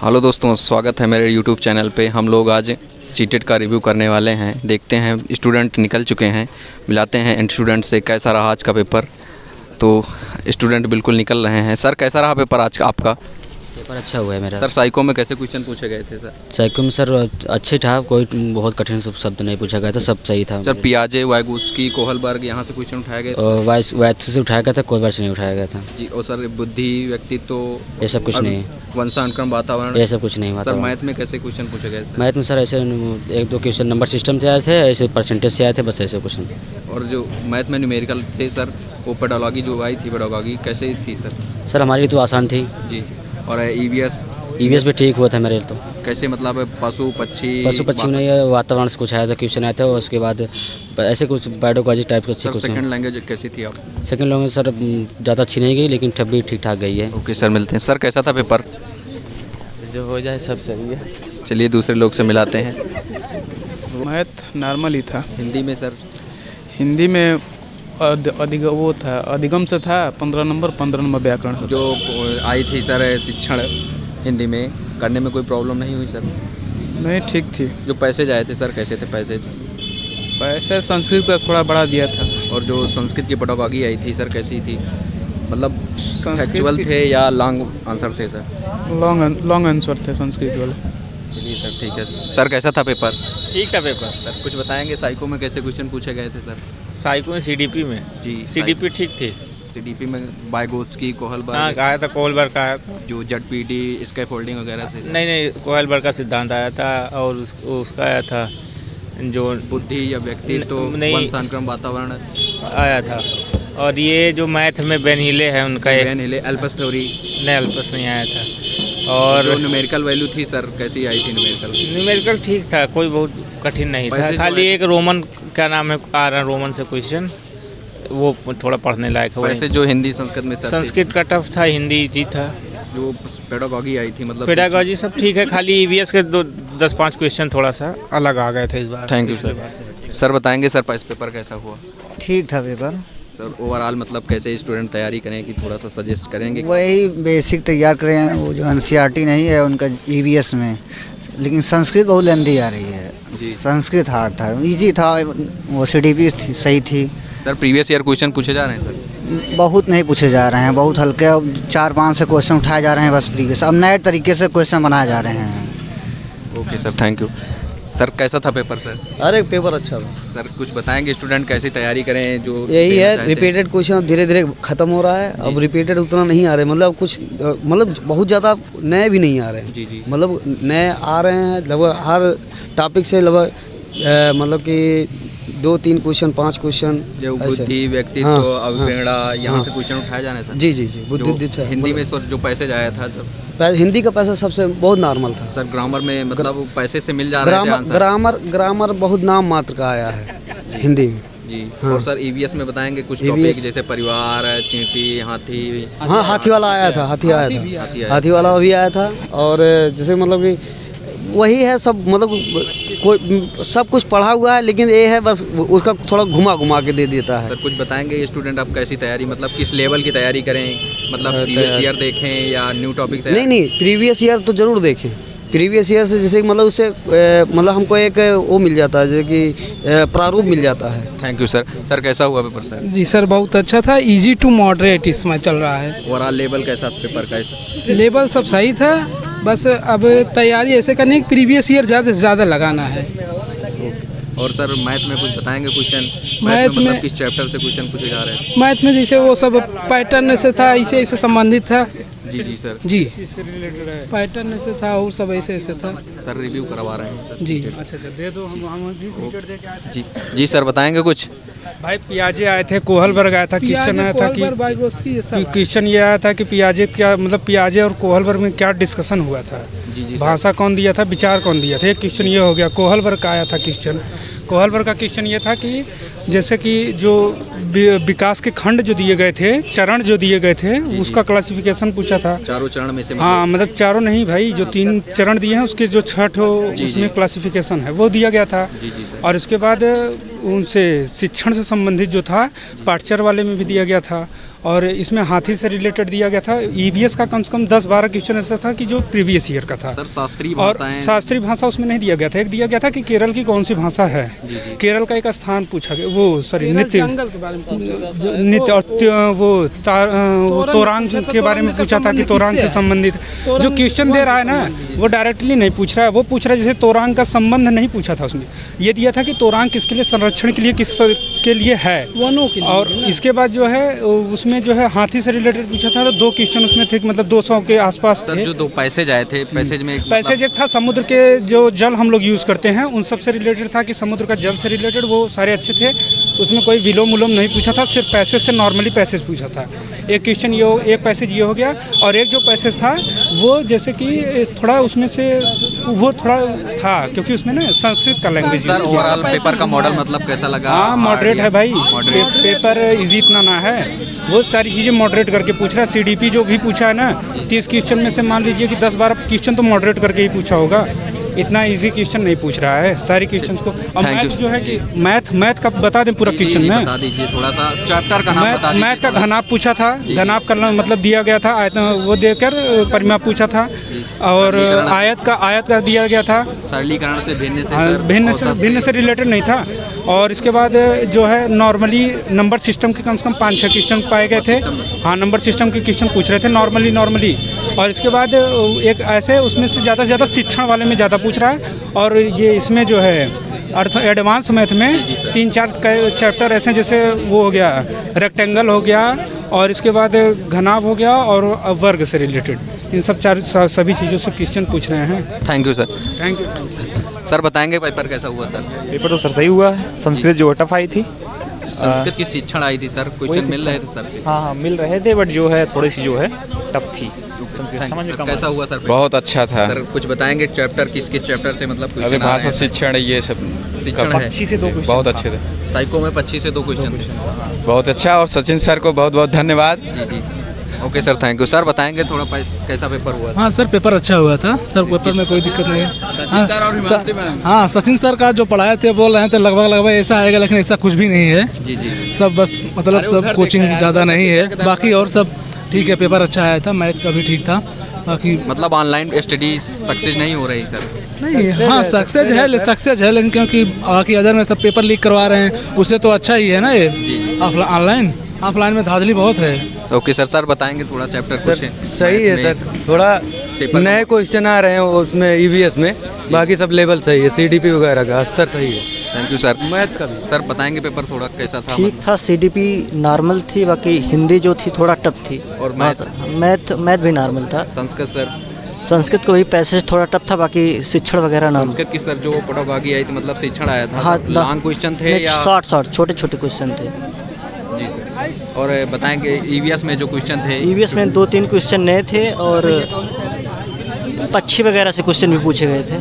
Hello दोस्तों, स्वागत है मेरे यूट्यूब चैनल पे। हम लोग आज सीटेट का रिव्यू करने वाले हैं। देखते हैं स्टूडेंट निकल चुके हैं, मिलाते हैं स्टूडेंट से कैसा रहा आज का पेपर। तो स्टूडेंट बिल्कुल निकल रहे हैं। सर कैसा रहा पेपर आज का आपका? पेपर अच्छा हुआ है मेरा। सर साइको में कैसे क्वेश्चन पूछे गए थे? सर साइको में सर अच्छे था, कोई बहुत कठिन शब्द नहीं पूछा गया था, सब सही था। सर पियाजे, वाइगोत्स्की, कोहलबर्ग यहाँ से क्वेश्चन उठाए गए थे? वैथ से उठाया गया था, कोई वर्ष नहीं उठाया गया था जी। और सर बुद्धि, व्यक्तित्व, ये सब कुछ नहीं, वंशानुक्रम, वातावरण, ये सब कुछ नहीं हुआ। सर मैथ में कैसे क्वेश्चन पूछे गए थे? मैथ में सर ऐसे एक दो क्वेश्चन नंबर सिस्टम से आए थे, ऐसे परसेंटेज से आए थे, बस ऐसे क्वेश्चन। और जो मैथ में न्यूमेरिकल थे सर, वो पेडागॉजी जो आई थी, पेडागॉजी कैसे थी सर? सर हमारी लिए तो आसान थी जी। और ईवीएस भी ठीक हुआ था मेरे लिए। तो कैसे, मतलब पशु पक्षी नहीं है, वातावरण से कुछ आया था, क्वेश्चन आया था। और उसके बाद ऐसे कुछ पेडागॉजी टाइप के सर सेकंड लैंग्वेज कैसी थी आप? सेकंड लैंग्वेज सर ज़्यादा अच्छी नहीं गई, लेकिन तब भी ठीक ठाक गई है। ओके सर, मिलते हैं। सर कैसा था पेपर? जो हो जाए सब सही है। चलिए दूसरे लोग से मिलाते हैं। मैथ नॉर्मल ही था। हिंदी में सर? हिंदी में वो था, अधिगम से था 15 नंबर, 15 नंबर व्याकरण से। जो आई थी सर शिक्षण हिंदी में, करने में कोई प्रॉब्लम नहीं हुई सर? नहीं, ठीक थी। जो पैसेज आए थे सर, कैसे थे पैसेज? पैसे संस्कृत का थोड़ा बढ़ा दिया था। और जो संस्कृत की पेडागॉजी आई थी सर, कैसी थी? मतलब फैक्चुअल थे या लॉन्ग आंसर थे सर? लॉन्ग आंसर थे संस्कृत वाले। चलिए सर, ठीक है। सर कैसा था पेपर? ठीक था पेपर। सर कुछ बताएंगे साइको में कैसे क्वेश्चन पूछे गए थे सर? साइको में सीडीपी में जी। सीडीपी ठीक थी। सीडीपी में वाइगोत्स्की, हाँ, कोहलबर्ग, आया था कोहलबर्ग का आया था। जो जटपीटी, स्कैफोल्डिंग वगैरह से? नहीं, कोहलबर्ग का सिद्धांत आया था। और उसका आया था जो बुद्धि या व्यक्तित्व, नहीं, वंशानुक्रम, वातावरण आया था। और ये जो मैथ में बेनहिले है उनका, एल्पस थ्योरी? नहीं, अल्पस नहीं आया था। और जो न्यूमेरिकल वैल्यू थी सर, कैसी आई थी न्यूमेरिकल? ठीक था, कोई बहुत कठिन नहीं था। खाली एक रोमन, क्या नाम है, आ रहा रोमन से क्वेश्चन, वो थोड़ा पढ़ने लायक है। वैसे जो हिंदी संस्कृत में सर, संस्कृत का टफ था, हिंदी इजी था। जो पेडागॉजी आई थी, मतलब पेडागॉजी सब ठीक है, खाली ईवीएस के 10-5 क्वेश्चन थोड़ा सा अलग आ गए थे इस बार। Thank you sir. सर बताएंगे सर पेपर कैसा हुआ? ठीक था पेपर सर। ओवरऑल मतलब कैसे स्टूडेंट तैयारी करें कि थोड़ा सा सजेस्ट करेंगे? वही बेसिक तैयार करें, वो जो एनसीईआरटी नहीं है उनका ईवीएस में। लेकिन संस्कृत बहुत लेंदी आ रही है। संस्कृत हार्ड था, इजी था। वो सीडीपी सही थी। सर प्रीवियस ईयर क्वेश्चन पूछे जा रहे हैं सर? बहुत नहीं पूछे जा रहे हैं, बहुत हल्के। 4-5 से क्वेश्चन उठाए जा रहे हैं बस प्रीवियस। अब नए तरीके से क्वेश्चन बनाए जा रहे हैं। Okay sir, thank you. Sir कैसा था पेपर सर? अरे पेपर अच्छा था सर। कुछ बताएंगे स्टूडेंट कैसी तैयारी करें? जो यही है, रिपीटेड क्वेश्चन धीरे धीरे खत्म हो रहा है। अब रिपीटेड उतना नहीं आ रहे, मतलब कुछ, मतलब बहुत ज़्यादा नए भी नहीं आ रहे हैं। जी। मतलब नए आ रहे हैं लगभग हर टॉपिक से, लगभग मतलब कि 2-3 क्वेश्चन, 5 क्वेश्चन। जो बुद्धि, व्यक्तित्व, अभिप्रेरणा, यहाँ से क्वेश्चन उठाए जाने सर? जी। बुद्धि हिंदी में सर जो पैसेज आया था जब, हिंदी का पैसा सबसे बहुत नॉर्मल था सर। ग्रामर में मतलब पैसे से मिल जा रहे थे आंसर? ग्रामर बहुत नाम मात्र का आया है हिंदी में। जी। हाँ। और सर ईवीएस में बताएंगे कुछ टॉपिक, जैसे परिवार, चींटी, हाथी? हाँ, हाथी वाला आया था। हाथी वाला भी आया था। और जैसे मतलब कि वही है सब, मतलब कोई सब कुछ पढ़ा हुआ है, लेकिन ये है बस उसका थोड़ा घुमा के दे देता है। सर कुछ बताएंगे स्टूडेंट आप कैसी तैयारी, मतलब किस लेवल की तैयारी करें? मतलब प्रीवियस ईयर देखें या न्यू टॉपिक? नहीं, प्रीवियस ईयर तो जरूर देखें। प्रीवियस ईयर से जैसे मतलब उससे मतलब हमको एक वो मिल जाता है, जैसे कि प्रारूप मिल जाता है। Thank you sir. सर कैसा हुआ पेपर सर? जी सर, बहुत अच्छा था। इजी टू मॉडरेट इसमें चल रहा है। ओवरऑल लेवल कैसा पेपर का? लेवल सब सही था, बस अब तैयारी ऐसे करनी है, प्रीवियस ईयर ज़्यादा से ज़्यादा लगाना है। और सर मैथ में कुछ बताएंगे क्वेश्चन? मैथ में मतलब किस चैप्टर से क्वेश्चन पूछे जा रहे हैं? मैथ में जैसे वो सब पैटर्न से था, इसे संबंधित था। जी सर। जी, पैटर्न से था और सब ऐसे था। सर रिव्यू करवा रहे हैं जी। अच्छा, दे दो, हम भी सीटेट दे के। जी सर, बताएंगे कुछ? भाई पियाजे आए थे, कोहलबर्ग आया था, क्वेश्चन आया था कि क्वेश्चन ये आया था कि पियाजे क्या, मतलब पियाजे और कोहलबर्ग में क्या डिस्कशन हुआ था? जी। भाषा कौन दिया था, विचार कौन दिया था? एक क्वेश्चन ये हो गया। कोहलबर्ग का आया था क्वेश्चन। कोहलबर्ग का क्वेश्चन ये था कि जैसे कि जो विकास के खंड जो दिए गए थे, चरण जो दिए गए थे, उसका क्लासिफिकेशन पूछा था। चारों चरण में से? हाँ, मतलब चारों नहीं भाई, जो 3 चरण दिए हैं उसके जो 6 उसमें क्लासिफिकेशन है वो दिया गया था। और इसके बाद उनसे शिक्षण से संबंधित जो था पाठचर वाले में भी दिया गया था। और इसमें हाथी से रिलेटेड दिया गया था। ईवीएस का कम से कम 10-12 क्वेश्चन ऐसा था कि जो प्रीवियस ईयर का था। सर शास्त्रीय और भाषाएं शास्त्रीय भाषा उसमें नहीं दिया गया था। एक दिया गया था कि केरल की कौन सी भाषा है। केरल का एक स्थान पूछा गया, वो सॉरी नृत्य नृत्य और वो तोरांग के बारे में पूछा था कि तोरांग से संबंधित जो क्वेश्चन दे रहा है ना वो डायरेक्टली नहीं पूछ रहा है, वो पूछ रहा है जैसे तोरांग का संबंध नहीं पूछा था उसने। ये दिया था कि तोरांग किसके लिए, संरक्षण के लिए, किस के लिए है। और इसके बाद जो है उसमें जो है हाथी से रिलेटेड पूछा था, तो 2 क्वेश्चन उसमें थे, मतलब 200 के आसपास थे। जो 2 पैसेज आए थे, पैसेज में पैसेज एक था समुद्र के जो जल हम लोग यूज़ करते हैं उन सब से रिलेटेड था कि समुद्र का जल से रिलेटेड, वो सारे अच्छे थे। उसमें कोई विलोम उलोम नहीं पूछा था, सिर्फ पैसेज से नॉर्मली पैसेज पूछा था। एक क्वेश्चन ये एक पैसेज ये हो गया, और एक जो पैसेज था वो जैसे कि थोड़ा उसमें से वो थोड़ा था क्योंकि उसमें ना संस्कृत का लैंग्वेज। सर ओवरऑल पेपर का मॉडल मतलब कैसा लगा? हाँ मॉडरेट है भाई, पेपर इजी इतना ना है, वो सारी चीज़ें मॉडरेट करके पूछ रहा है। सीडीपी जो भी पूछा है ना 30 क्वेश्चन में से मान लीजिए कि 10-12 क्वेश्चन तो मॉडरेट करके ही पूछा होगा, इतना इजी क्वेश्चन नहीं पूछ रहा है सारी क्वेश्चन को। और मैथ जो है कि मैथ का बता दें पूरा क्वेश्चन में, बता दीजिए थोड़ा सा चैप्टर का नाम बता दीजिए। मैथ का घनाभ पूछा था, घनाभ का मतलब दिया गया था, आयत वो देकर परिमाप पूछा था, और आयत का दिया गया था। सरलीकरण से भिन्न से रिलेटेड नहीं था। और इसके बाद जो है नॉर्मली नंबर सिस्टम के कम से कम 5-6 क्वेश्चन पाए गए थे। हाँ नंबर सिस्टम के क्वेश्चन पूछ रहे थे नॉर्मली। और इसके बाद एक ऐसे उसमें से ज़्यादा से ज़्यादा शिक्षण वाले में ज़्यादा पूछ रहा है। और ये इसमें जो है अर्थ एडवांस मैथ में 3-4 चैप्टर ऐसे हैं, जैसे वो हो गया रेक्टेंगल हो गया, और इसके बाद घनाभ हो गया, और वर्ग से रिलेटेड इन सब सभी चीज़ों से क्वेश्चन पूछ रहे हैं। Thank you sir. Thank you sir बताएंगे पेपर कैसा हुआ सर? पेपर तो सर सही हुआ है। संस्कृत जो टफ आई थी, संस्कृत की शिक्षण आई थी सर, क्वेश्चन मिल रहे थे सर से? हाँ मिल रहे थे, बट जो है थोड़ी सी जो है टफ थी। कैसा हुआ सर? बहुत अच्छा था सर। कुछ बताएंगे चैप्टर किस चैप्टर से मतलब अभी भाषा शिक्षण ये सब शिक्षण है, 25 से 2 क्वेश्चन बहुत अच्छे थे। साइको में 25 से 2 क्वेश्चन बहुत अच्छा, और सचिन सर को बहुत बहुत धन्यवाद। जी। Okay sir, thank you sir. बताएंगे थोड़ा कैसा पेपर हुआ था? हाँ सर पेपर अच्छा हुआ था सर, पेपर में कोई दिक्कत नहीं है। हाँ सचिन सर का जो पढ़ाए थे बोल रहे थे लगभग ऐसा आएगा, लेकिन ऐसा कुछ भी नहीं है। जी सब बस मतलब सब कोचिंग ज़्यादा नहीं है, बाकी और सब ठीक है। पेपर अच्छा आया था, मैथ का भी ठीक था। बाकी मतलब ऑनलाइन स्टडी सक्सेस नहीं हो रही सर? नहीं, हाँ सक्सेस है लेकिन क्योंकि बाकी अदर में सब पेपर लीक करवा रहे हैं, उससे तो अच्छा ही है ना ये। ऑफलाइन में धांधली बहुत है। ओके सर बताएंगे थोड़ा चैप्टर कुछ? सही है सर, थोड़ा नए क्वेश्चन आ रहे हैं उसमें ईवीएस में, बाकी सब लेवल सही है, सीडीपी वगैरह का स्तर सही है। Thank you sir. मैथ का भी सर बताएंगे पेपर थोड़ा कैसा था? ठीक था, सीडीपी नॉर्मल थी, बाकी हिंदी जो थी थोड़ा टफ थी। और मैथ भी नॉर्मल था। संस्कृत सर? संस्कृत को भी पैसेज थोड़ा टफ था, बाकी शिक्षण वगैरह नॉर्मल। संस्कृत की सर जो पढ़ाभागी आई थी मतलब शिक्षण आया था? हाँ लॉन्ग क्वेश्चन थे या शॉर्ट छोटे क्वेश्चन थे? जी सर। और बताएंगे ईवीएस में जो क्वेश्चन थे? ईवीएस में 2-3 क्वेश्चन नए थे, और पक्षी वगैरह से क्वेश्चन भी पूछे गए थे।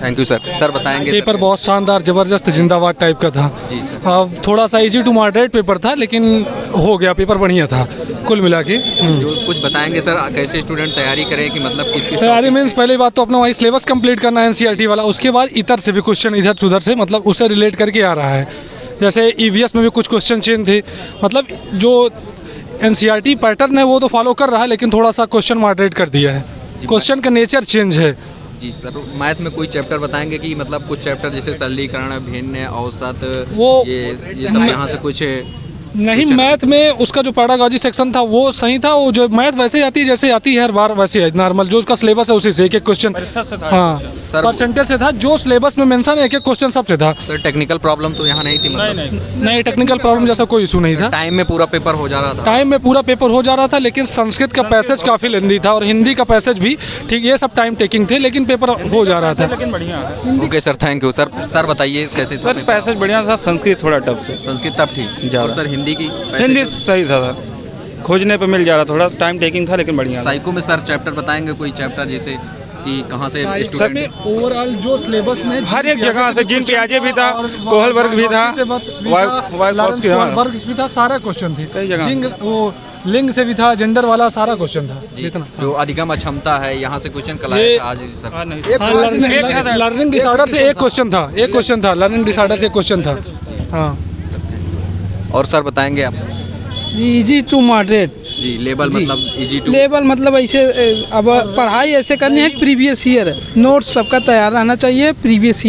Thank you sir. सर बताएंगे? पेपर बहुत शानदार, ज़बरदस्त, जिंदाबाद टाइप का था। जी सर। थोड़ा सा इजी टू मॉडरेट पेपर था, लेकिन हो गया, पेपर बढ़िया था कुल मिला के। जो कुछ बताएंगे सर कैसे स्टूडेंट तैयारी करें कि मतलब किसकी तैयारी मीन्स पहली बात तो अपना वही सिलेबस कंप्लीट करना है एनसीईआरटी वाला, उसके बाद इतर से भी क्वेश्चन इधर उधर से मतलब उससे रिलेट करके आ रहा है। जैसे ईवीएस में भी कुछ क्वेश्चन चेंज थे, मतलब जो एनसीईआरटी पैटर्न है वो तो फॉलो कर रहा है, लेकिन थोड़ा सा क्वेश्चन मॉडरेट कर दिया है, क्वेश्चन का नेचर चेंज है। जी सर। मैथ में कोई चैप्टर बताएंगे कि मतलब कुछ चैप्टर जैसे सरलीकरण, भिन्न, औसत, वो ये सब यहाँ से कुछ नहीं, मैथ में उसका जो पैडागॉजी सेक्शन था वो सही था। वो जो मैथ वैसे आती है जैसे आती है हर बार, वैसे है नॉर्मल, जो उसका सिलेबस है उसी से एक क्वेश्चन। हाँ परसेंटेज से था, जो सिलेबस में मेंशन है एक क्वेश्चन सबसे था। सर टेक्निकल प्रॉब्लम तो यहाँ नहीं थी? मतलब नहीं टेक्निकल प्रॉब्लम जैसा कोई इशू नहीं था। टाइम में पूरा पेपर हो जा रहा था? टाइम में पूरा पेपर हो जा रहा था, लेकिन संस्कृत का पैसेज काफ़ी लेंदी था और हिंदी का पैसेज भी ठीक, ये सब टाइम टेकिंग थे, लेकिन पेपर हो जा रहा था। लेकिन बढ़िया। Okay sir, thank you sir. Sir बताइए कैसे? सर पैसेज बढ़िया था, संस्कृत थोड़ा टफ से। संस्कृत टफ थी? और सर हिंदी की? हिंदी सही था सर, खोजने पे मिल जा रहा, थोड़ा टाइम टेकिंग था लेकिन बढ़िया। साइको में सर चैप्टर बताएंगे कोई चैप्टर जैसे कि कहाँ से स्टूडेंट? ओवरऑल जो सिलेबस में हर एक जगह से, जिन पियाजे भी था, कोहल वर्ग भी था, वर्ग भी था, सारा क्वेश्चन थे कई जगह। वो लिंग से भी था, जेंडर वाला सारा क्वेश्चन था। इतना जो अधिगम अक्षमता है यहाँ से क्वेश्चन कल आया आज सर। लर्निंग डिसऑर्डर से एक क्वेश्चन था, लर्निंग डिसऑर्डर से एक क्वेश्चन था। हाँ। और सर बताएंगे आप? जी इजी टू मॉडरेट। जी लेवल मतलब इजी टू लेवल मतलब ऐसे अब पढ़ाई ऐसे करनी है कि प्रीवियस ईयर नोट्स सबका तैयार रहना चाहिए। प्रीवियस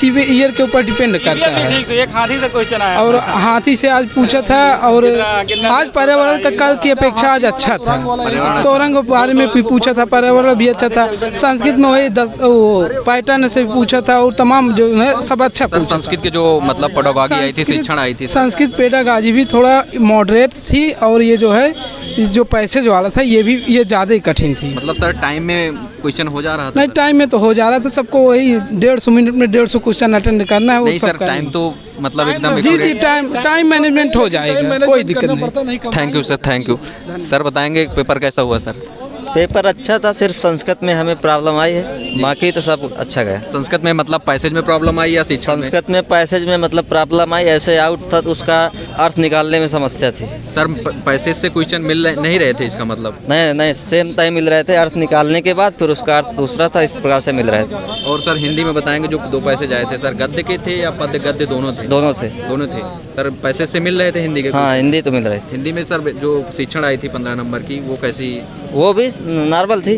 ईयर के ऊपर डिपेंड करता है। एक हाथी से क्वेश्चन आया और हाथी से आज पूछा था और आज पर्यावरण का कल की अपेक्षा आज अच्छा था। तोरंग के बारे में भी पूछा था, पर्यावरण भी अच्छा था। संस्कृत में वही 10 पैटर्न से पूछा था और तमाम जो है सब अच्छा पूछा। संस्कृत के जो मतलब पेडागॉजी आई थी, शिक्षण आई थी, संस्कृत पेडागॉजी भी थोड़ा मॉडरेट थी और ये जो है जो पैसेज वाला था ये ज़्यादा ही कठिन थी। मतलब सर टाइम में क्वेश्चन हो जा रहा था? नहीं टाइम में तो हो जा रहा था, सबको वही 150 मिनट में 150 क्वेश्चन अटेंड करना है। नहीं सर टाइम तो मतलब एकदम जी टाइम मैनेजमेंट हो जाएगा, कोई दिक्कत नहीं। Thank you sir, thank you sir. बताएंगे पेपर कैसा हुआ सर? पेपर अच्छा था, सिर्फ संस्कृत में हमें प्रॉब्लम आई है, बाकी तो सब अच्छा गया। संस्कृत में मतलब पैसेज में प्रॉब्लम आई या शिक्षण में? संस्कृत में पैसेज में मतलब प्रॉब्लम आई, ऐसे आउट था तो उसका अर्थ निकालने में समस्या थी। सर पैसेज से क्वेश्चन नहीं रहे थे इसका मतलब? नहीं सेम टाइम मिल रहे थे, अर्थ निकालने के बाद फिर उसका अर्थ दूसरा था, इस प्रकार से मिल रहे थे। और सर हिंदी में बताएंगे जो 2 पैसेज आए थे सर, गद्य के थे या पद्य गद्य दोनों थे? दोनों थे सर पैसेज से मिल रहे थे हिंदी के? हाँ हिंदी तो मिल रहे थे। हिंदी में सर जो शिक्षण आई थी 15 नंबर की वो कैसी? वो भी नॉर्मल थी।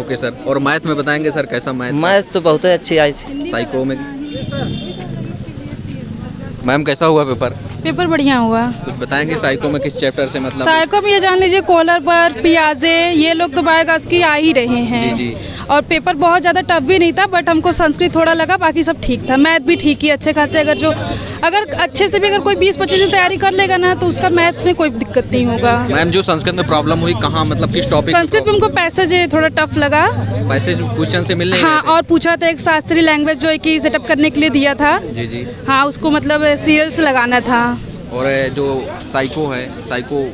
Okay sir. और मैथ में बताएंगे सर कैसा मैथ? मैथ तो बहुत ही अच्छी आई थी। साइको में मैम कैसा हुआ पेपर? पेपर बढ़िया हुआ। कुछ बताएंगे साइको में किस चैप्टर से मतलब? साइको में ये जान लीजिए कोलर पर पियाजे ये लोग तो बायोगैस की आ ही रहे हैं। जी। और पेपर बहुत ज़्यादा टफ भी नहीं था, बट हमको संस्कृत थोड़ा लगा, बाकी सब ठीक था। मैथ भी ठीक ही अच्छे खासे, अगर अच्छे से भी अगर कोई 20-25 दिन तैयारी कर लेगा ना तो उसका मैथ में कोई दिक्कत नहीं होगा। मैम जो संस्कृत में प्रॉब्लम हुई कहाँ मतलब किस टॉपिक? संस्कृत में हमको पैसेज थोड़ा टफ लगा। पैसेज क्वेश्चन से मिलने? हाँ और पूछा था एक शास्त्रीय लैंग्वेज जो कि सेटअप करने के लिए दिया था। जी। हाँ उसको मतलब सीरियल्स लगाना था। और जो साइको है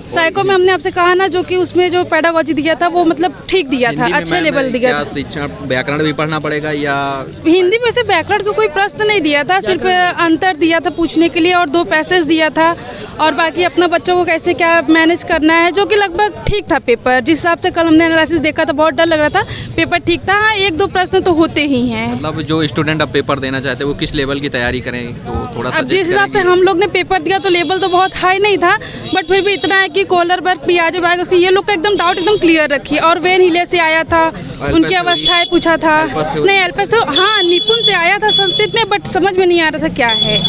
साइको में हमने आपसे कहा ना जो कि उसमें जो पेडागॉजी दिया था वो मतलब ठीक दिया था, अच्छे लेवल दिया था। शिक्षण व्याकरण भी पढ़ना पड़ेगा या? हिंदी में से व्याकरण का कोई प्रश्न नहीं दिया था, सिर्फ अंतर दिया था पूछने के लिए और 2 पैसेज दिया था और बाकी अपना बच्चों को कैसे क्या मैनेज करना है, जो कि लगभग ठीक था पेपर। जिस हिसाब से कल हमने एनालिसिस देखा था बहुत डर लग रहा था, पेपर ठीक था। हाँ 1-2 प्रश्न तो होते ही हैं। मतलब जो स्टूडेंट अब पेपर देना चाहते हैं वो किस लेवल की तैयारी करें तो थोड़ा सा? अब जिस हिसाब से हम लोग ने पेपर दिया तो लेवल तो बहुत हाई नहीं था, बट फिर भी इतना है कि कोलर वर्ग पियाजे बैग उसकी ये लोग का एकदम डाउट एकदम क्लियर रखी। और वेन हिले से आया था, उनकी अवस्थाएं पूछा था। नहीं एल्पस तो हाँ निपुण से आया था संस्कृत में, बट समझ में नहीं आ रहा था क्या है।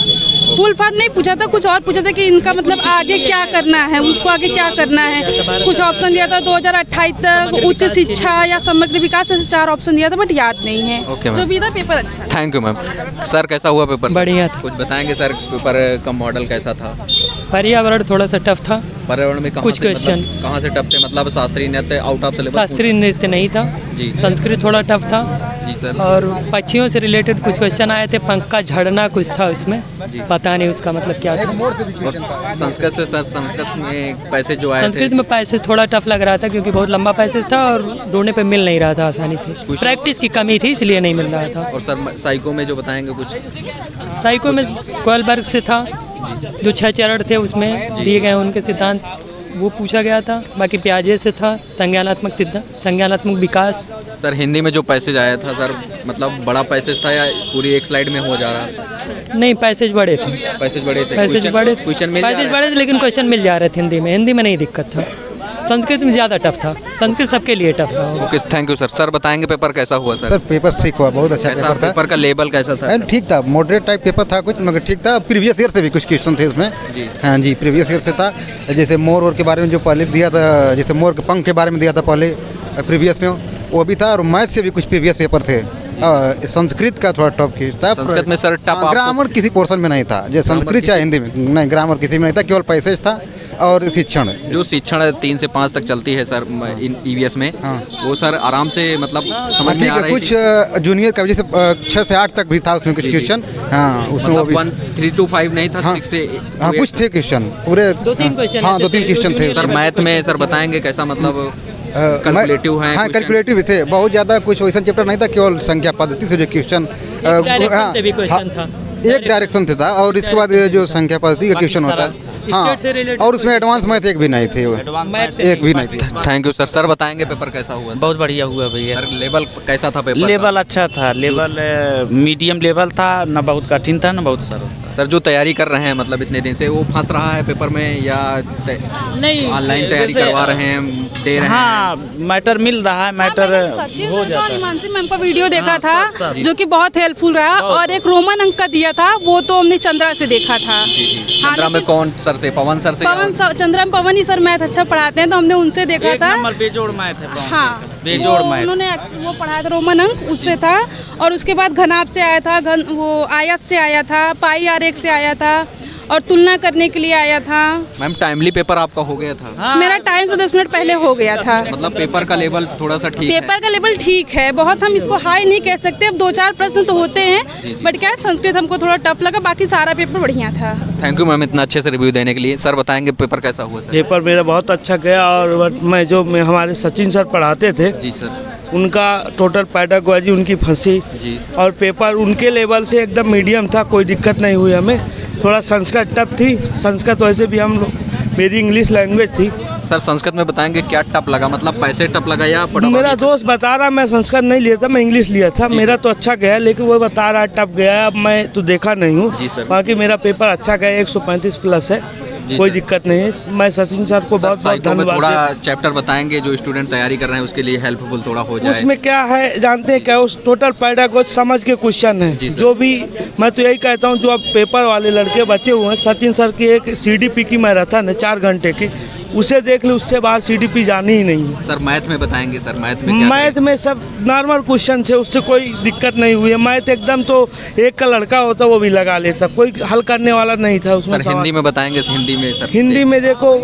फुल फॉर्म नहीं पूछा था, कुछ और पूछा था कि इनका मतलब आगे क्या करना है, उसको आगे क्या करना है। कुछ ऑप्शन दिया था 2028 तक उच्च शिक्षा या समग्र विकास, ऐसे 4 ऑप्शन दिया था, बट याद नहीं है। जो भी था पेपर अच्छा। Thank you ma'am. सर कैसा हुआ पेपर? बढ़िया था। कुछ बताएंगे सर पेपर का मॉडल कैसा था? पर्यावरण थोड़ा सा टफ था। पर्यावरण में कुछ क्वेश्चन कहाँ से टफ थे? मतलब शास्त्रीय नृत्य आउट ऑफ सिलेबस? शास्त्रीय नृत्य नहीं था जी। संस्कृत थोड़ा टफ था जी सर। और पक्षियों से रिलेटेड कुछ क्वेश्चन आए थे, पंख का झड़ना कुछ था उसमें, पता नहीं उसका मतलब क्या था। संस्कृत से सर संस्कृत में पैसेज जो आए थे? संस्कृत में पैसेज थोड़ा टफ लग रहा था क्योंकि बहुत लंबा पैसेज था और ढूंढने पे मिल नहीं रहा था आसानी से, प्रैक्टिस की कमी थी इसलिए नहीं मिल रहा था। और सर साइको में जो बताएंगे कुछ? साइको में कोलबर्ग से था, जो 6 चरण थे उसमें दिए गए उनके सिद्धांत वो पूछा गया था। बाकी पियाजे से था संज्ञानात्मक सिद्धांत, संज्ञानात्मक विकास। सर हिंदी में जो पैसेज आया था सर मतलब बड़ा पैसेज था या पूरी एक स्लाइड में हो जा रहा? नहीं पैसेज बड़े थे। पैसेज बड़े थे? पैसेज बड़े थे लेकिन क्वेश्चन मिल जा रहे थे हिंदी में नहीं दिक्कत था। संस्कृत में ज़्यादा टफ था, संस्कृत सबके लिए टफ था। Okay thank you sir. Sir बताएंगे पेपर कैसा हुआ? सर पेपर ठीक हुआ, बहुत अच्छा पेपर था। पेपर का लेवल कैसा था? ठीक था, मॉडरेट टाइप पेपर था कुछ, मगर ठीक था। प्रीवियस ईयर से भी कुछ क्वेश्चन थे इसमें जी। हाँ जी प्रीवियस ईयर से था। जैसे मोर के बारे में जो पहले दिया था, जैसे मोर के पंख के बारे में दिया था पहले प्रीवियस में, वो भी था। और मैथ से भी कुछ प्रीवियस पेपर थे। संस्कृत का थोड़ा टफ था। संस्कृत में सर टफ? ग्रामर किसी पोर्शन में नहीं था, जो संस्कृत या हिंदी में नहीं, ग्रामर किसी में नहीं था, केवल पैसेज था और शिक्षण। जो शिक्षण 3 से 5 तक चलती है सर ईवीएस में, वो सर आराम से मतलब समझ में आ रही कुछ जूनियर का जैसे 6 से 8 तक भी था उसमें कुछ क्वेश्चन। हाँ उसमें मतलब 1 3 to 5 नहीं था, 6 से हाँ कुछ थे क्वेश्चन पूरे 2-3 क्वेश्चन। हाँ 2-3 क्वेश्चन थे सर। मैथ में सर बताएंगे कैसा मतलब कैलकुलेटिव है? हाँ कैलकुलेटिव भी थे, बहुत ज़्यादा कुछ वैसा चैप्टर नहीं था, केवल संख्या पद्धति से जो क्वेश्चन था। एक डायरेक्शन से था और इसके बाद जो संख्या पद्धति का क्वेश्चन होता है हाँ, और उसमें एडवांस मैथ एक भी नहीं थे, एक भी नहीं थे। Thank you sir. सर बताएंगे पेपर कैसा हुआ? बहुत बढ़िया हुआ भैया। सर लेवल कैसा था पेपर? लेवल अच्छा था, लेवल मीडियम लेवल था, ना बहुत कठिन था ना बहुत सरल। सर जो तैयारी कर रहे हैं मतलब इतने दिन से, वो फंस रहा है पेपर में या नहीं ऑनलाइन तैयारी करवा रहे हैं, दे रहे हैं? हाँ, मैटर मिल रहा है, मैटर हो जाता है। हिमांशी मैम का वीडियो देखा था जो कि बहुत हेल्पफुल रहा, और एक रोमन अंक का दिया था वो तो हमने चंद्रा से देखा था। चंद्रा में कौन सर से? पवन सर से? चंद्रा में पवन ही सर मैथ अच्छा पढ़ाते हैं, तो हमने उनसे देखा था। बेजोड़ मैथ है। हाँ, बेजोड़ मैथ उन्होंने वो पढ़ाया था, रोमन अंक उससे था। और उसके बाद घनाभ से आया था, वो आयत से आया था, पाई आरेख से आया था, और तुलना करने के लिए आया था। मैम टाइमली पेपर आपका हो गया था? हाँ, मेरा टाइम से 10 मिनट पहले हो गया था। मतलब पेपर का लेवल थोड़ा सा ठीक है? पेपर का लेवल ठीक है, बहुत हम इसको हाई नहीं कह सकते। अब 2-4 प्रश्न तो होते हैं, बट क्या है संस्कृत हमको थोड़ा टफ लगा, बाकी सारा पेपर बढ़िया था। थैंक यू मैम इतना अच्छे से रिव्यू देने के लिए। सर बताएंगे पेपर कैसा हुआ था? पेपर मेरा बहुत अच्छा गया, और मैं जो हमारे सचिन सर पढ़ाते थे जी सर, उनका टोटल पैडागॉजी उनकी फंसी जी, और पेपर उनके लेवल से एकदम मीडियम था, कोई दिक्कत नहीं हुई हमें। थोड़ा संस्कृत टफ थी, संस्कृत वैसे भी हम लोग मेरी इंग्लिश लैंग्वेज थी। सर संस्कृत में बताएंगे क्या टफ लगा, मतलब पैसे टफ लगा या मेरा दोस्त बता रहा, मैं संस्कृत नहीं लिया था, मैं इंग्लिश लिया था। मेरा तो अच्छा गया, लेकिन वो बता रहा टफ गया। अब मैं तो देखा नहीं हूँ, बाकी मेरा पेपर अच्छा गया, 135 प्लस है, कोई दिक्कत नहीं है। मैं सचिन सर को बहुत बहुत धन्यवाद। थोड़ा चैप्टर बताएंगे जो स्टूडेंट तैयारी कर रहे हैं उसके लिए हेल्पफुल थोड़ा हो जाए। उसमें क्या है जानते हैं क्या, उस टोटल पैडागॉजी समझ के क्वेश्चन है जो भी। मैं तो यही कहता हूँ जो अब पेपर वाले लड़के बचे हुए हैं, सचिन सर की एक CDP की मैराथन है 4 घंटे की, उसे देख ले, उससे बाहर CDP जानी ही नहीं है। सर मैथ में बताएंगे? सर मैथ में क्या? मैथ में सब नॉर्मल क्वेश्चन थे, उससे कोई दिक्कत नहीं हुई है। मैथ एकदम तो एक का लड़का होता वो भी लगा लेता, कोई हल करने वाला नहीं था उसमें। सर हिंदी में बताएंगे? हिंदी में सर? हिंदी में देखो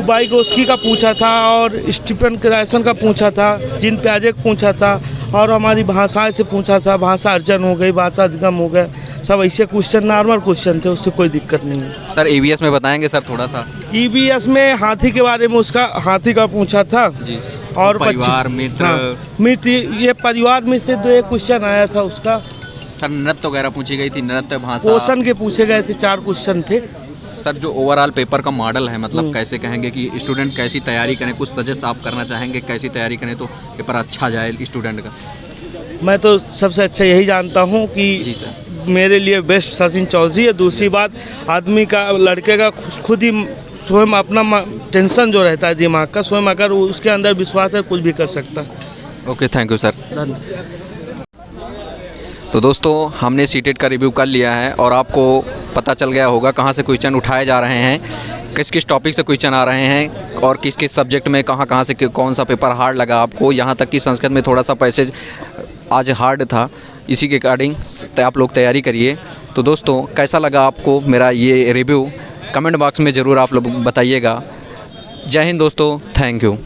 वाइगोस्की का पूछा था, और स्टीफन क्राइसन का पूछा था, जिन प्याजे का पूछा था, और हमारी भाषाएं से पूछा था, भाषा अर्जन हो गई, भाषा अधिगम हो गया, सब ऐसे क्वेश्चन नॉर्मल क्वेश्चन थे, उससे कोई दिक्कत नहीं है। सर EVS में बताएंगे सर थोड़ा सा? EVS में हाथी के बारे में, उसका हाथी का पूछा था जी, और परिवार मित्र। हाँ, मित्र, ये परिवार में से 2 क्वेश्चन आया था उसका। सर नृत्य वगैरह पूछी गई थी, नृत्य भाषा पोषण के पूछे गए थे, 4 क्वेश्चन थे। सर जो ओवरऑल पेपर का मॉडल है, मतलब कैसे कहेंगे कि स्टूडेंट कैसी तैयारी करें, कुछ सजेस्ट आप करना चाहेंगे कैसी तैयारी करें तो पेपर अच्छा जाए स्टूडेंट का? मैं तो सबसे अच्छा यही जानता हूँ कि मेरे लिए बेस्ट सचिन चौधरी है। दूसरी बात, आदमी का, लड़के का खुद ही स्वयं अपना टेंशन जो रहता है दिमाग का, स्वयं अगर उसके अंदर विश्वास है कुछ भी कर सकता है। Okay, thank you sir. तो दोस्तों हमने सीटेट का रिव्यू कर लिया है और आपको पता चल गया होगा कहाँ से क्वेश्चन उठाए जा रहे हैं, किस किस टॉपिक से क्वेश्चन आ रहे हैं, और किस किस सब्जेक्ट में कहाँ से कौन सा पेपर हार्ड लगा आपको। यहाँ तक कि संस्कृत में थोड़ा सा पैसेज आज हार्ड था, इसी के अकॉर्डिंग आप लोग तैयारी करिए। तो दोस्तों कैसा लगा आपको मेरा ये रिव्यू, कमेंट बॉक्स में ज़रूर आप लोग बताइएगा। जय हिंद दोस्तों, थैंक यू।